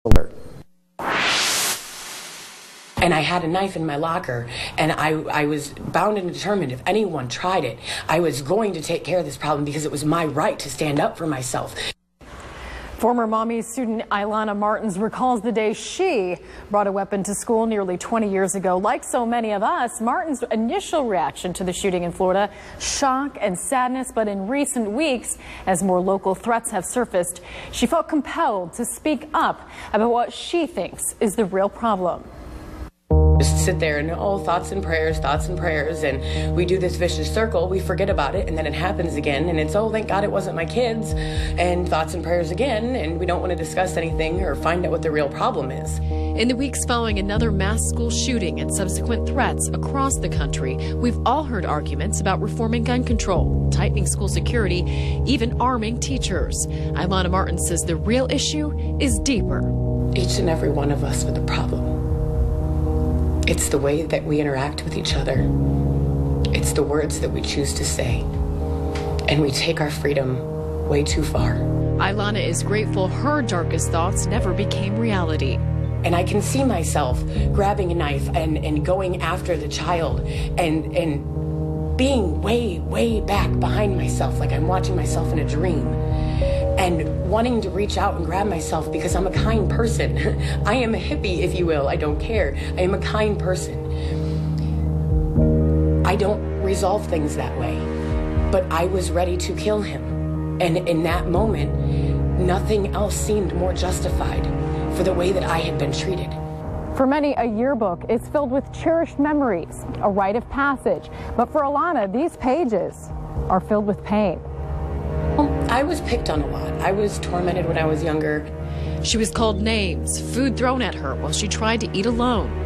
And I had a knife in my locker, and I was bound and determined if anyone tried it, I was going to take care of this problem because it was my right to stand up for myself. Former Mommy student Ilana Martins recalls the day she brought a weapon to school nearly 20 years ago. Like so many of us, Martins' initial reaction to the shooting in Florida, shock and sadness. But in recent weeks, as more local threats have surfaced, she felt compelled to speak up about what she thinks is the real problem. Just sit there and, thoughts and prayers, and we do this vicious circle, we forget about it, and then it happens again, and it's, thank God it wasn't my kids, and thoughts and prayers again, and we don't want to discuss anything or find out what the real problem is. In the weeks following another mass school shooting and subsequent threats across the country, we've all heard arguments about reforming gun control, tightening school security, even arming teachers. Ilana Martins says the real issue is deeper. Each and every one of us with a problem. It's the way that we interact with each other. It's the words that we choose to say. And we take our freedom way too far. Ilana is grateful her darkest thoughts never became reality. And I can see myself grabbing a knife and going after the child and being way back behind myself, like I'm watching myself in a dream. And wanting to reach out and grab myself because I'm a kind person. I am a hippie, if you will. I don't care. I am a kind person. I don't resolve things that way. But I was ready to kill him. And in that moment, nothing else seemed more justified for the way that I had been treated. For many, a yearbook is filled with cherished memories, a rite of passage. But for Ilana, these pages are filled with pain. I was picked on a lot. I was tormented when I was younger. She was called names, food thrown at her while she tried to eat alone.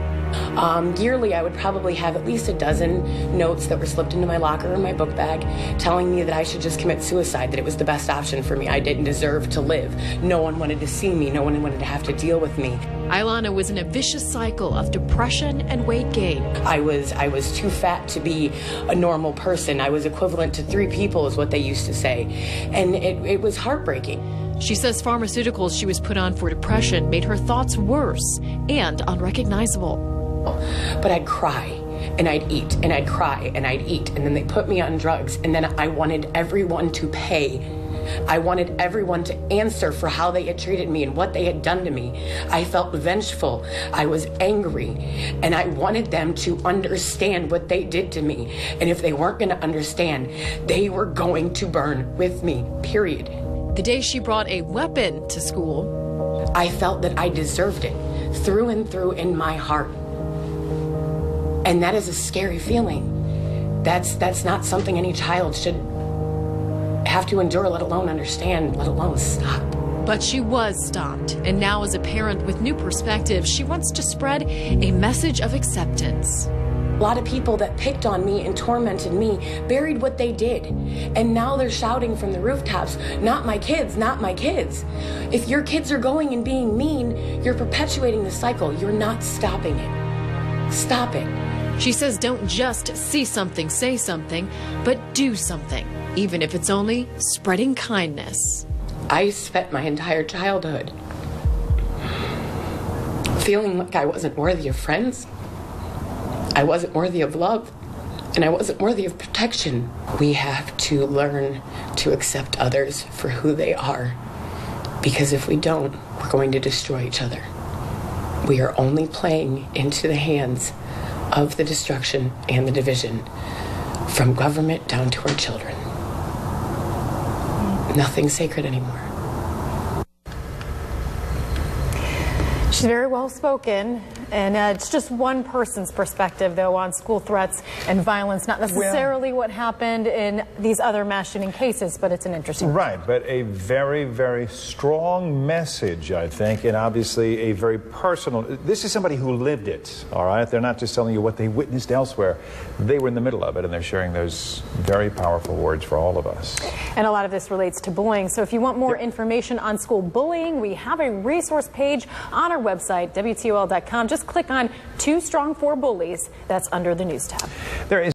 Yearly, I would probably have at least a dozen notes that were slipped into my locker or my book bag telling me that I should just commit suicide, that it was the best option for me. I didn't deserve to live. No one wanted to see me. No one wanted to have to deal with me. Ilana was in a vicious cycle of depression and weight gain. I was too fat to be a normal person. I was equivalent to 3 people is what they used to say. And it was heartbreaking. She says pharmaceuticals she was put on for depression made her thoughts worse and unrecognizable. But I'd cry and I'd eat and I'd cry and I'd eat, and then they put me on drugs, and then I wanted everyone to pay. I wanted everyone to answer for how they had treated me and what they had done to me. I felt vengeful. I was angry, and I wanted them to understand what they did to me. And if they weren't going to understand, they were going to burn with me, period. The day she brought a weapon to school, I felt that I deserved it through and through in my heart. And that is a scary feeling. That's not something any child should have to endure, let alone understand, let alone stop. But she was stopped, and now as a parent with new perspective, she wants to spread a message of acceptance. A lot of people that picked on me and tormented me buried what they did. And now they're shouting from the rooftops, not my kids, not my kids. If your kids are going and being mean, you're perpetuating the cycle. You're not stopping it. Stop it. She says don't just see something, say something, but do something, even if it's only spreading kindness. I spent my entire childhood feeling like I wasn't worthy of friends. I wasn't worthy of love, and I wasn't worthy of protection. We have to learn to accept others for who they are, because if we don't, we're going to destroy each other. We are only playing into the hands of the destruction and the division, from government down to our children. Nothing sacred anymore. She's very well spoken, and it's just one person's perspective, though, on school threats and violence, not necessarily what happened in these other mass shooting cases, but it's an interesting Right, but a very strong message, I think, and obviously a very personal. This is somebody who lived it, all right? They're not just telling you what they witnessed elsewhere. They were in the middle of it, and they're sharing those very powerful words for all of us. And a lot of this relates to bullying, so if you want more information on school bullying, we have a resource page on our website, WTOL.com. Just click on Too Strong for Bullies. That's under the News tab. There is